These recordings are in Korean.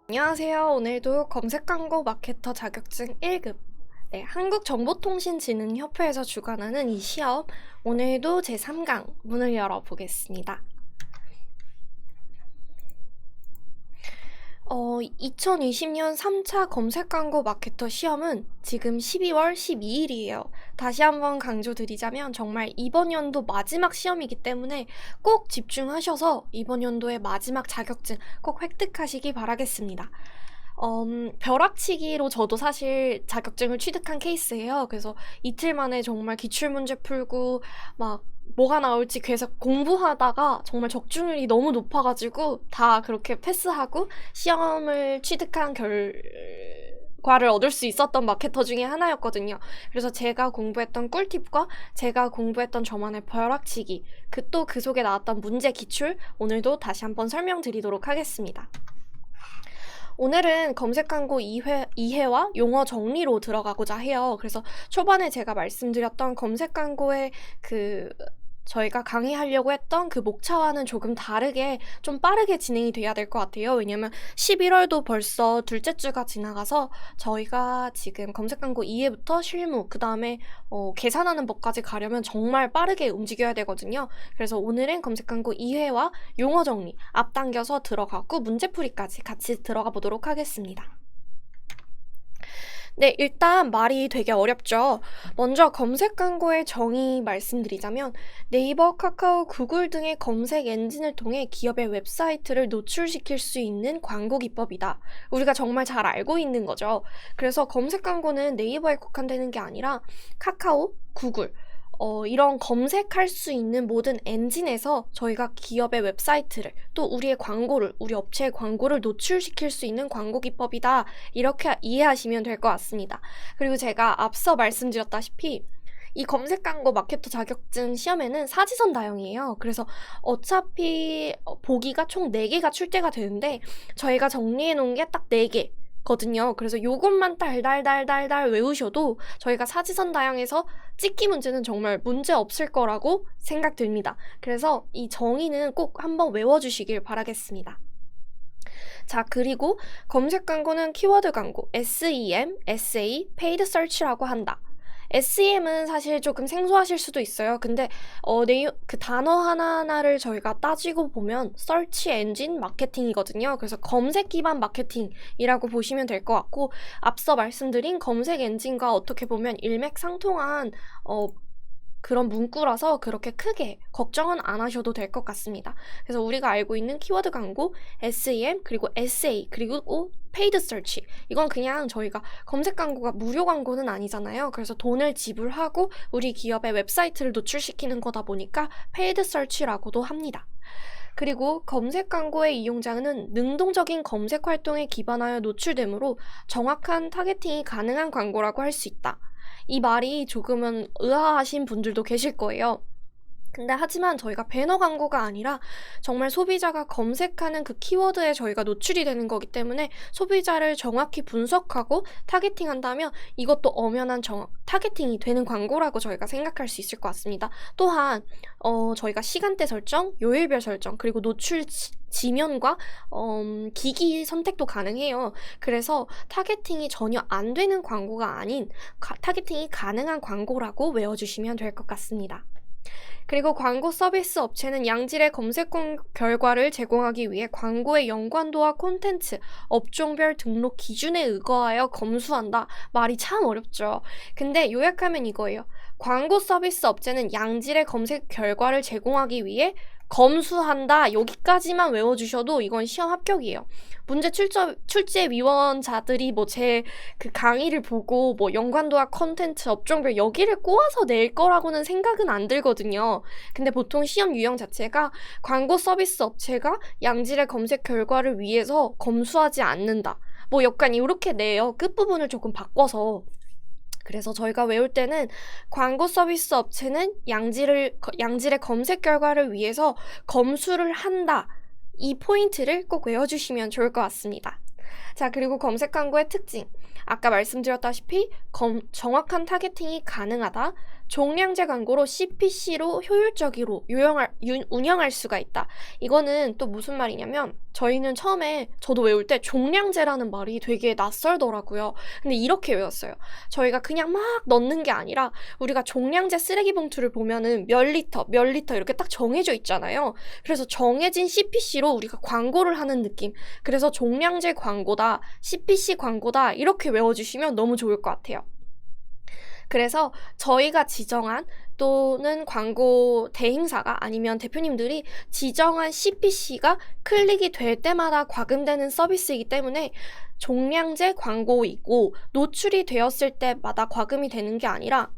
안녕하세요. 오늘도 검색 광고 마케터 자격증 1급 한국정보통신진흥협회에서 주관하는 이 시험, 오늘도 제3강 문을 열어보겠습니다. 2020년 3차 검색 광고 마케터 시험은 지금 12월 12일이에요. 다시 한번 강조드리자면 정말 이번 연도 마지막 시험이기 때문에 꼭 집중하셔서 이번 연도의 마지막 자격증 꼭 획득하시기 바라겠습니다. 벼락치기로 저도 사실 자격증을 취득한 케이스예요. 그래서 이틀 만에 정말 기출문제 풀고 막 뭐가 나올지 계속 공부하다가 정말 적중률이 너무 높아가지고 다 그렇게 패스하고 시험을 취득한 결과를 얻을 수 있었던 마케터 중에 하나였거든요. 그래서 제가 공부했던 꿀팁과 제가 공부했던 저만의 벼락치기, 그 속에 나왔던 문제 기출, 오늘도 다시 한번 설명드리도록 하겠습니다. 오늘은 검색 광고 이해와 용어 정리로 들어가고자 해요. 그래서 초반에 제가 말씀드렸던 검색 광고의 저희가 강의하려고 했던 그 목차와는 조금 다르게 좀 빠르게 진행이 돼야 될 것 같아요. 왜냐면 11월도 벌써 둘째 주가 지나가서 저희가 지금 검색 광고 이해부터 실무, 그 다음에 계산하는 법까지 가려면 정말 빠르게 움직여야 되거든요. 그래서 오늘은 검색 광고 이해와 용어 정리 앞당겨서 들어가고 문제풀이까지 같이 들어가 보도록 하겠습니다. 네, 일단 말이 되게 어렵죠. 먼저 검색 광고의 정의 말씀드리자면 네이버, 카카오, 구글 등의 검색 엔진을 통해 기업의 웹사이트를 노출시킬 수 있는 광고 기법이다. 우리가 정말 잘 알고 있는 거죠. 그래서 검색 광고는 네이버에 국한되는 게 아니라 카카오, 구글, 이런 검색할 수 있는 모든 엔진에서 저희가 기업의 웹사이트를 또 우리의 광고를, 우리 업체의 광고를 노출시킬 수 있는 광고 기법이다. 이렇게 이해하시면 될 것 같습니다. 그리고 제가 앞서 말씀드렸다시피 이 검색 광고 마케터 자격증 시험에는 사지선 다형이에요. 그래서 어차피 보기가 총 4개가 출제가 되는데 저희가 정리해 놓은 게 딱 4개. 거든요. 그래서 요것만 달달달달달 외우셔도 저희가 사지선 다형에서 찍기 문제는 정말 문제 없을 거라고 생각됩니다. 그래서 이 정의는 꼭 한번 외워주시길 바라겠습니다. 자, 그리고 검색 광고는 키워드 광고, SEM, SA, Paid Search라고 한다. SEM은 사실 조금 생소하실 수도 있어요. 근데 그 단어 하나하나를 저희가 따지고 보면 서치 엔진 마케팅이거든요. 그래서 검색 기반 마케팅이라고 보시면 될 것 같고, 앞서 말씀드린 검색 엔진과 어떻게 보면 일맥상통한 그런 문구라서 그렇게 크게 걱정은 안 하셔도 될 것 같습니다. 그래서 우리가 알고 있는 키워드 광고, SEM, 그리고 SA, 그리고 페이드 서치. 이건 그냥 저희가 검색 광고가 무료 광고는 아니잖아요. 그래서 돈을 지불하고 우리 기업의 웹사이트를 노출시키는 거다 보니까 페이드 서치라고도 합니다. 그리고 검색 광고의 이용자는 능동적인 검색 활동에 기반하여 노출되므로 정확한 타겟팅이 가능한 광고라고 할 수 있다. 이 말이 조금은 의아하신 분들도 계실 거예요. 근데 하지만 저희가 배너 광고가 아니라 정말 소비자가 검색하는 그 키워드에 저희가 노출이 되는 거기 때문에 소비자를 정확히 분석하고 타겟팅한다면 이것도 엄연한 타겟팅이 되는 광고라고 저희가 생각할 수 있을 것 같습니다. 또한 저희가 시간대 설정, 요일별 설정, 그리고 노출 지면과 기기 선택도 가능해요. 그래서 타겟팅이 전혀 안 되는 광고가 아닌 타겟팅이 가능한 광고라고 외워주시면 될 것 같습니다. 그리고 광고 서비스 업체는 양질의 검색 결과를 제공하기 위해 광고의 연관도와 콘텐츠, 업종별 등록 기준에 의거하여 검수한다. 말이 참 어렵죠. 근데 요약하면 이거예요. 광고 서비스 업체는 양질의 검색 결과를 제공하기 위해 검수한다. 여기까지만 외워주셔도 이건 시험 합격이에요. 문제 출제 위원자들이 제 그 강의를 보고 연관도와 컨텐츠, 업종별 여기를 꼬아서 낼 거라고는 생각은 안 들거든요. 근데 보통 시험 유형 자체가 광고 서비스 업체가 양질의 검색 결과를 위해서 검수하지 않는다. 약간 이렇게 내요. 끝부분을 조금 바꿔서. 그래서 저희가 외울 때는 광고 서비스 업체는 양질의 검색 결과를 위해서 검수를 한다. 이 포인트를 꼭 외워주시면 좋을 것 같습니다. 자, 그리고 검색 광고의 특징. 아까 말씀드렸다시피 정확한 타겟팅이 가능하다. 종량제 광고로 CPC로 효율적으로 운영할 수가 있다. 이거는 또 무슨 말이냐면 저희는 처음에 저도 외울 때 종량제라는 말이 되게 낯설더라고요. 근데 이렇게 외웠어요. 저희가 그냥 막 넣는 게 아니라 우리가 종량제 쓰레기 봉투를 보면은 몇 리터 이렇게 딱 정해져 있잖아요. 그래서 정해진 CPC로 우리가 광고를 하는 느낌. 그래서 종량제 광고다, CPC 광고다 이렇게 외워주시면 너무 좋을 것 같아요. 그래서 저희가 지정한 또는 광고 대행사가 아니면 대표님들이 지정한 CPC가 클릭이 될 때마다 과금되는 서비스이기 때문에 종량제 광고이고 노출이 되었을 때마다 과금이 되는 게 아니라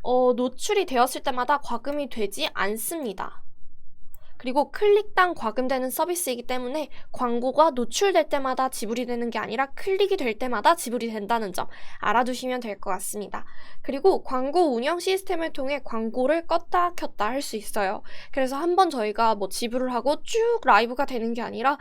노출이 되었을 때마다 과금이 되지 않습니다. 그리고 클릭당 과금되는 서비스이기 때문에 광고가 노출될 때마다 지불이 되는 게 아니라 클릭이 될 때마다 지불이 된다는 점 알아두시면 될 것 같습니다. 그리고 광고 운영 시스템을 통해 광고를 껐다 켰다 할 수 있어요. 그래서 한번 저희가 뭐 지불을 하고 쭉 라이브가 되는 게 아니라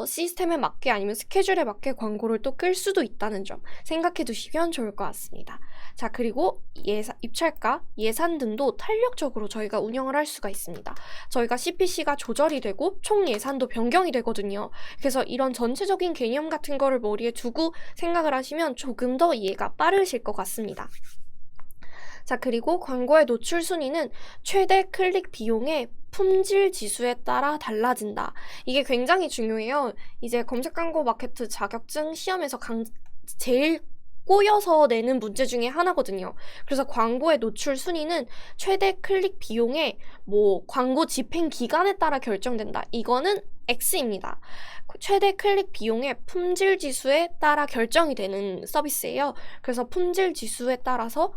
시스템에 맞게 아니면 스케줄에 맞게 광고를 또 끌 수도 있다는 점 생각해 두시면 좋을 것 같습니다. 자, 그리고 입찰가, 예산 등도 탄력적으로 저희가 운영을 할 수가 있습니다. 저희가 CPC가 조절이 되고 총 예산도 변경이 되거든요. 그래서 이런 전체적인 개념 같은 거를 머리에 두고 생각을 하시면 조금 더 이해가 빠르실 것 같습니다. 자, 그리고 광고의 노출 순위는 최대 클릭 비용의 품질 지수에 따라 달라진다. 이게 굉장히 중요해요. 이제 검색 광고 마케트 자격증 시험에서 제일 꼬여서 내는 문제 중에 하나거든요. 그래서 광고의 노출 순위는 최대 클릭 비용의 광고 집행 기간에 따라 결정된다. 이거는 X입니다. 최대 클릭 비용의 품질 지수에 따라 결정이 되는 서비스예요. 그래서 품질 지수에 따라서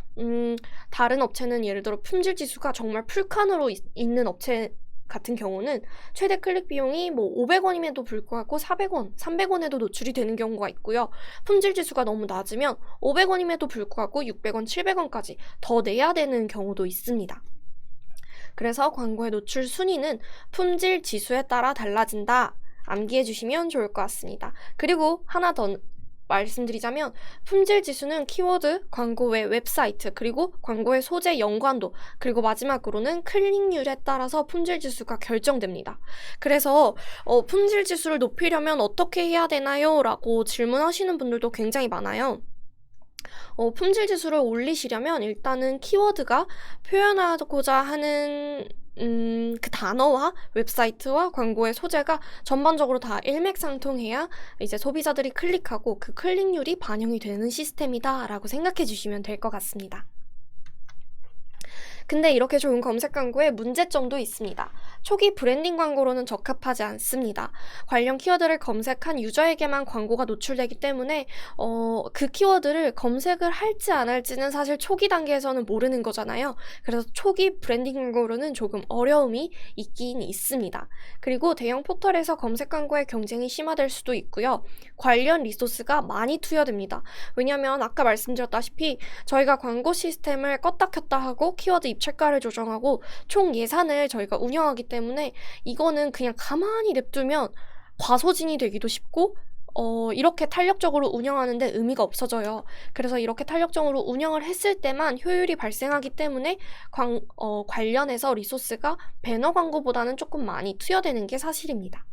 다른 업체는 예를 들어 품질 지수가 정말 풀칸으로 있는 업체 같은 경우는 최대 클릭 비용이 500원임에도 불구하고 400원, 300원에도 노출이 되는 경우가 있고요. 품질 지수가 너무 낮으면 500원임에도 불구하고 600원, 700원까지 더 내야 되는 경우도 있습니다. 그래서 광고의 노출 순위는 품질 지수에 따라 달라진다. 암기해 주시면 좋을 것 같습니다. 그리고 하나 더 말씀드리자면 품질 지수는 키워드, 광고의 웹사이트, 그리고 광고의 소재 연관도, 그리고 마지막으로는 클릭률에 따라서 품질 지수가 결정됩니다. 그래서 품질 지수를 높이려면 어떻게 해야 되나요? 라고 질문하시는 분들도 굉장히 많아요. 품질 지수를 올리시려면 일단은 키워드가 표현하고자 하는 그 단어와 웹사이트와 광고의 소재가 전반적으로 다 일맥상통해야 이제 소비자들이 클릭하고 그 클릭률이 반영이 되는 시스템이다 라고 생각해 주시면 될 것 같습니다. 근데 이렇게 좋은 검색 광고에 문제점도 있습니다. 초기 브랜딩 광고로는 적합하지 않습니다. 관련 키워드를 검색한 유저에게만 광고가 노출되기 때문에 그 키워드를 검색을 할지 안 할지는 사실 초기 단계에서는 모르는 거잖아요. 그래서 초기 브랜딩 광고로는 조금 어려움이 있긴 있습니다. 그리고 대형 포털에서 검색 광고의 경쟁이 심화될 수도 있고요. 관련 리소스가 많이 투여됩니다. 왜냐면 아까 말씀드렸다시피 저희가 광고 시스템을 껐다 켰다 하고 키워드 입찰가를 조정하고 총 예산을 저희가 운영하기 때문에 이거는 그냥 가만히 냅두면 과소진이 되기도 쉽고 이렇게 탄력적으로 운영하는데 의미가 없어져요. 그래서 이렇게 탄력적으로 운영을 했을 때만 효율이 발생하기 때문에 관련해서 리소스가 배너 광고보다는 조금 많이 투여되는 게 사실입니다.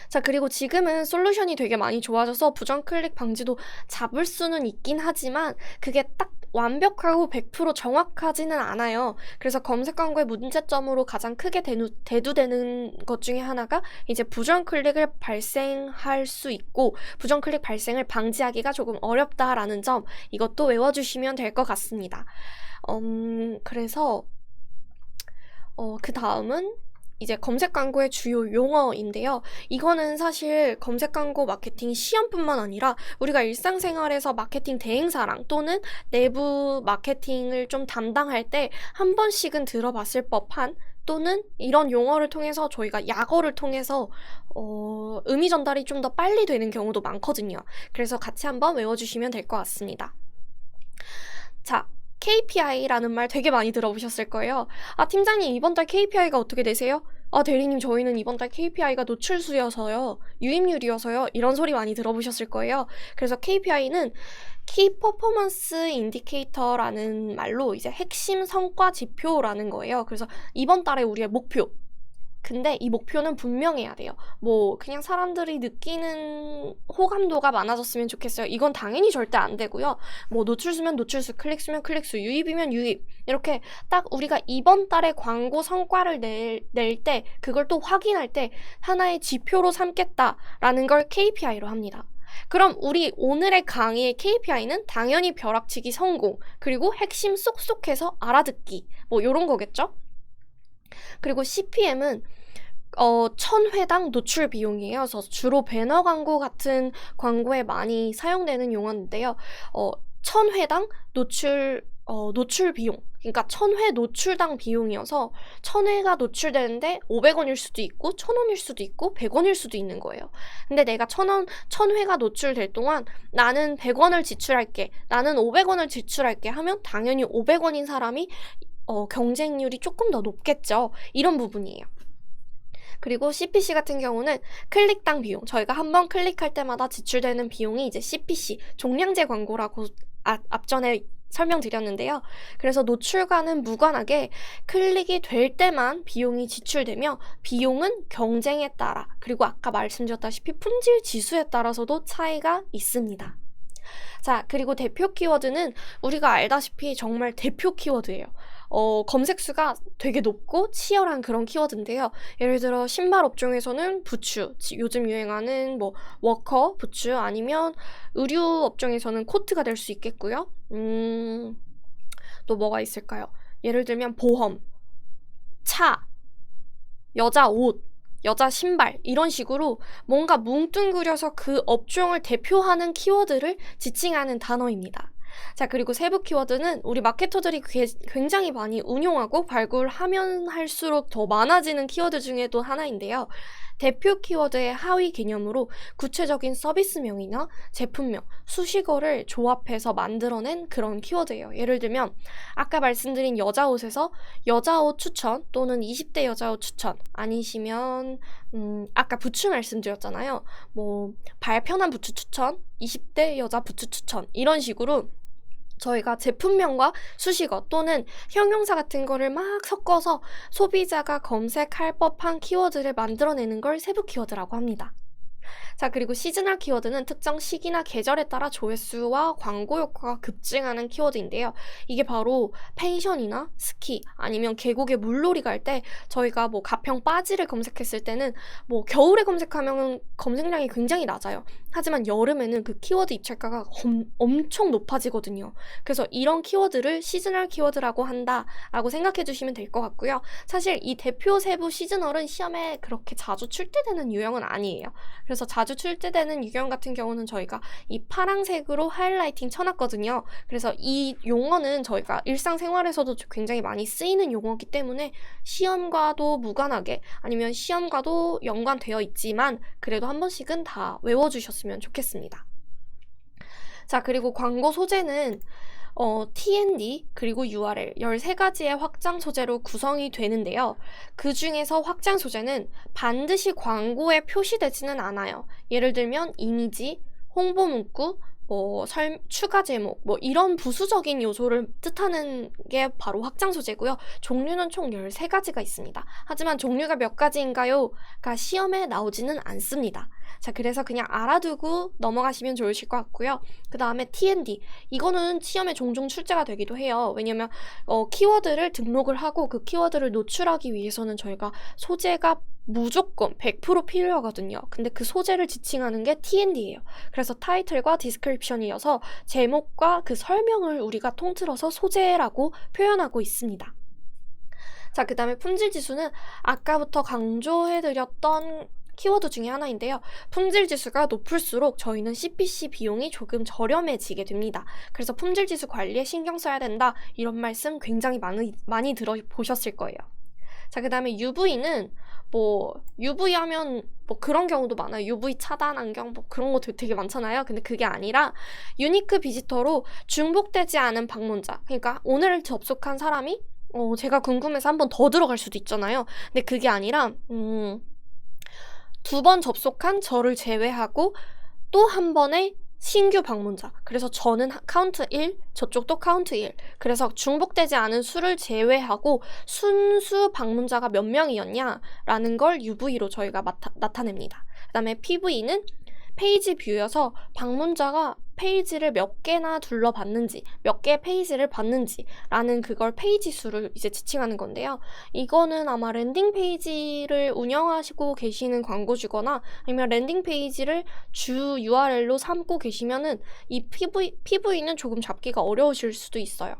자, 그리고 지금은 솔루션이 되게 많이 좋아져서 부정 클릭 방지도 잡을 수는 있긴 하지만 그게 딱 완벽하고 100% 정확하지는 않아요. 그래서 검색 광고의 문제점으로 가장 크게 대두되는 것 중에 하나가 이제 부정 클릭을 발생할 수 있고 부정 클릭 발생을 방지하기가 조금 어렵다라는 점, 이것도 외워주시면 될 것 같습니다. 그래서 그 다음은 이제 검색 광고의 주요 용어인데요. 이거는 사실 검색 광고 마케팅 시험뿐만 아니라 우리가 일상생활에서 마케팅 대행사랑 또는 내부 마케팅을 좀 담당할 때 한 번씩은 들어봤을 법한, 또는 이런 용어를 통해서 저희가 약어를 통해서 의미 전달이 좀 더 빨리 되는 경우도 많거든요. 그래서 같이 한번 외워주시면 될 것 같습니다. 자, KPI라는 말 되게 많이 들어보셨을 거예요. 아, 팀장님 이번 달 KPI가 어떻게 되세요? 아, 대리님 저희는 이번 달 KPI가 노출수여서요, 유입률이어서요, 이런 소리 많이 들어보셨을 거예요. 그래서 KPI는 키 퍼포먼스 인디케이터라는 말로 이제 핵심 성과 지표라는 거예요. 그래서 이번 달에 우리의 목표. 근데 이 목표는 분명해야 돼요. 뭐 그냥 사람들이 느끼는 호감도가 많아졌으면 좋겠어요. 이건 당연히 절대 안 되고요. 뭐 노출수면 노출수, 클릭수면 클릭수, 유입이면 유입. 이렇게 딱 우리가 이번 달에 광고 성과를 낼 때 그걸 또 확인할 때 하나의 지표로 삼겠다라는 걸 KPI로 합니다. 그럼 우리 오늘의 강의의 KPI는 당연히 벼락치기 성공, 그리고 핵심 쏙쏙해서 알아듣기, 뭐 이런 거겠죠? 그리고 CPM은 1000회당 노출 비용이에요. 그래서 주로 배너 광고 같은 광고에 많이 사용되는 용어인데요. 1000회당 노출 비용. 그러니까 1000회 노출당 비용이어서 1000회가 노출되는데 500원일 수도 있고 1000원일 수도 있고 100원일 수도 있는 거예요. 근데 내가 1000회가 노출될 동안 나는 100원을 지출할게, 나는 500원을 지출할게 하면 당연히 500원인 사람이 경쟁률이 조금 더 높겠죠. 이런 부분이에요. 그리고 CPC 같은 경우는 클릭당 비용, 저희가 한번 클릭할 때마다 지출되는 비용이 이제 CPC, 종량제 광고라고 앞전에 설명드렸는데요. 그래서 노출과는 무관하게 클릭이 될 때만 비용이 지출되며 비용은 경쟁에 따라, 그리고 아까 말씀드렸다시피 품질 지수에 따라서도 차이가 있습니다. 자, 그리고 대표 키워드는 우리가 알다시피 정말 대표 키워드예요. 검색수가 되게 높고 치열한 그런 키워드인데요. 예를 들어 신발 업종에서는 부츠, 요즘 유행하는 뭐 워커, 부츠, 아니면 의류 업종에서는 코트가 될 수 있겠고요. 또 뭐가 있을까요? 예를 들면 보험, 차, 여자 옷, 여자 신발, 이런 식으로 뭔가 뭉뚱그려서 그 업종을 대표하는 키워드를 지칭하는 단어입니다. 자, 그리고 세부 키워드는 우리 마케터들이 굉장히 많이 운용하고 발굴하면 할수록 더 많아지는 키워드 중에도 하나인데요. 대표 키워드의 하위 개념으로 구체적인 서비스명이나 제품명, 수식어를 조합해서 만들어낸 그런 키워드예요. 예를 들면 아까 말씀드린 여자 옷에서 여자 옷 추천 또는 20대 여자 옷 추천, 아니시면 아까 부츠 말씀드렸잖아요. 뭐 발편한 부츠 추천, 20대 여자 부츠 추천, 이런 식으로 저희가 제품명과 수식어 또는 형용사 같은 거를 막 섞어서 소비자가 검색할 법한 키워드를 만들어내는 걸 세부 키워드라고 합니다. 자, 그리고 시즈널 키워드는 특정 시기나 계절에 따라 조회수와 광고 효과가 급증하는 키워드인데요. 이게 바로 펜션이나 스키, 아니면 계곡에 물놀이 갈 때 저희가 뭐 가평 빠지를 검색했을 때는 뭐 겨울에 검색하면 검색량이 굉장히 낮아요. 하지만 여름에는 그 키워드 입찰가가 엄청 높아지거든요. 그래서 이런 키워드를 시즈널 키워드라고 한다라고 생각해 주시면 될 것 같고요. 사실 이 대표 세부 시즈널은 시험에 그렇게 자주 출제되는 유형은 아니에요. 그래서 자주 출제되는 유형 같은 경우는 저희가 이 파란색으로 하이라이팅 쳐놨거든요. 그래서 이 용어는 저희가 일상생활에서도 굉장히 많이 쓰이는 용어이기 때문에 시험과도 무관하게, 아니면 시험과도 연관되어 있지만 그래도 한 번씩은 다 외워주셨으면 좋겠습니다. 자, 그리고 광고 소재는 TND 그리고 URL 13가지의 확장 소재로 구성이 되는데요. 그 중에서 확장 소재는 반드시 광고에 표시되지는 않아요. 예를 들면 이미지, 홍보 문구, 뭐 추가 제목, 뭐 이런 부수적인 요소를 뜻하는 게 바로 확장 소재고요. 종류는 총 13가지가 있습니다. 하지만 종류가 몇 가지인가요?가 시험에 나오지는 않습니다. 자, 그래서 그냥 알아두고 넘어가시면 좋으실 것 같고요. 그 다음에 TND, 이거는 시험에 종종 출제가 되기도 해요. 왜냐면 키워드를 등록을 하고 그 키워드를 노출하기 위해서는 저희가 소재가 무조건 100% 필요하거든요. 근데 그 소재를 지칭하는 게 TND예요. 그래서 타이틀과 디스크립션이어서 제목과 그 설명을 우리가 통틀어서 소재라고 표현하고 있습니다. 자, 그 다음에 품질지수는 아까부터 강조해드렸던 키워드 중에 하나인데요. 품질지수가 높을수록 저희는 CPC 비용이 조금 저렴해지게 됩니다. 그래서 품질지수 관리에 신경 써야 된다, 이런 말씀 굉장히 많이 들어보셨을 거예요. 자, 그 다음에 UV는 UV 하면 그런 경우도 많아요. UV 차단 안경 그런 것도 되게 많잖아요. 근데 그게 아니라 유니크 비지터로 중복되지 않은 방문자, 그러니까 오늘 접속한 사람이 제가 궁금해서 한 번 더 들어갈 수도 있잖아요. 근데 그게 아니라 2번 접속한 저를 제외하고 또 한 번에 신규 방문자. 그래서 저는 카운트 1, 저쪽도 카운트 1. 그래서 중복되지 않은 수를 제외하고 순수 방문자가 몇 명이었냐라는 걸 UV로 저희가 나타냅니다. 그 다음에 PV는 페이지 뷰여서 방문자가 페이지를 몇 개나 둘러봤는지, 몇 개의 페이지를 봤는지라는 그걸 페이지 수를 이제 지칭하는 건데요. 이거는 아마 랜딩 페이지를 운영하시고 계시는 광고주거나 아니면 랜딩 페이지를 주 URL로 삼고 계시면은 이 PV는 조금 잡기가 어려우실 수도 있어요.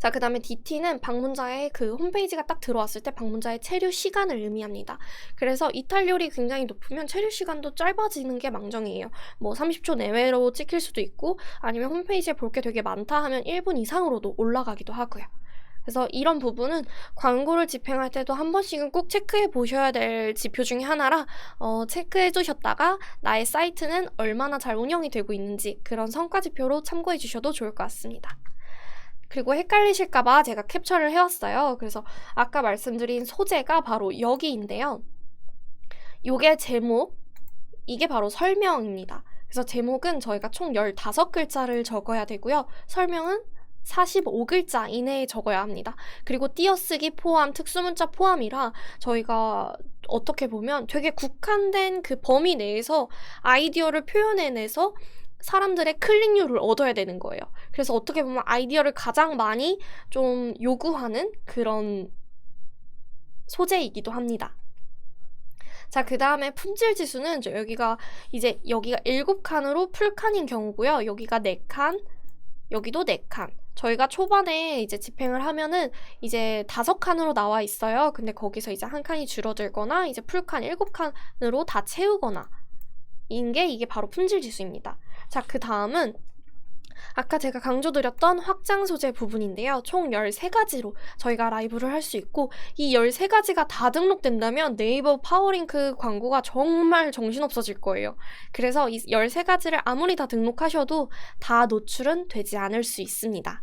자, 그 다음에 DT는 방문자의 그 홈페이지가 딱 들어왔을 때 방문자의 체류 시간을 의미합니다. 그래서 이탈률이 굉장히 높으면 체류 시간도 짧아지는 게 망정이에요. 뭐 30초 내외로 찍힐 수도 있고 아니면 홈페이지에 볼 게 되게 많다 하면 1분 이상으로도 올라가기도 하고요. 그래서 이런 부분은 광고를 집행할 때도 한 번씩은 꼭 체크해 보셔야 될 지표 중에 하나라 체크해 두셨다가 나의 사이트는 얼마나 잘 운영이 되고 있는지 그런 성과 지표로 참고해 주셔도 좋을 것 같습니다. 그리고 헷갈리실까봐 제가 캡처를 해왔어요. 그래서 아까 말씀드린 소재가 바로 여기인데요. 요게 제목, 이게 바로 설명입니다. 그래서 제목은 저희가 총 15글자를 적어야 되고요. 설명은 45글자 이내에 적어야 합니다. 그리고 띄어쓰기 포함, 특수문자 포함이라 저희가 어떻게 보면 되게 국한된 그 범위 내에서 아이디어를 표현해내서 사람들의 클릭률을 얻어야 되는 거예요. 그래서 어떻게 보면 아이디어를 가장 많이 좀 요구하는 그런 소재이기도 합니다. 자, 그 다음에 품질 지수는 여기가 7칸으로 풀칸인 경우고요. 여기가 4칸, 여기도 4칸. 저희가 초반에 이제 집행을 하면은 이제 5칸으로 나와 있어요. 근데 거기서 이제 한 칸이 줄어들거나 이제 풀칸 7칸으로 다 채우거나 이게 바로 품질 지수입니다. 자, 그 다음은 아까 제가 강조드렸던 확장 소재 부분인데요. 총 13가지로 저희가 라이브를 할 수 있고 이 13가지가 다 등록된다면 네이버 파워링크 광고가 정말 정신없어질 거예요. 그래서 이 13가지를 아무리 다 등록하셔도 다 노출은 되지 않을 수 있습니다.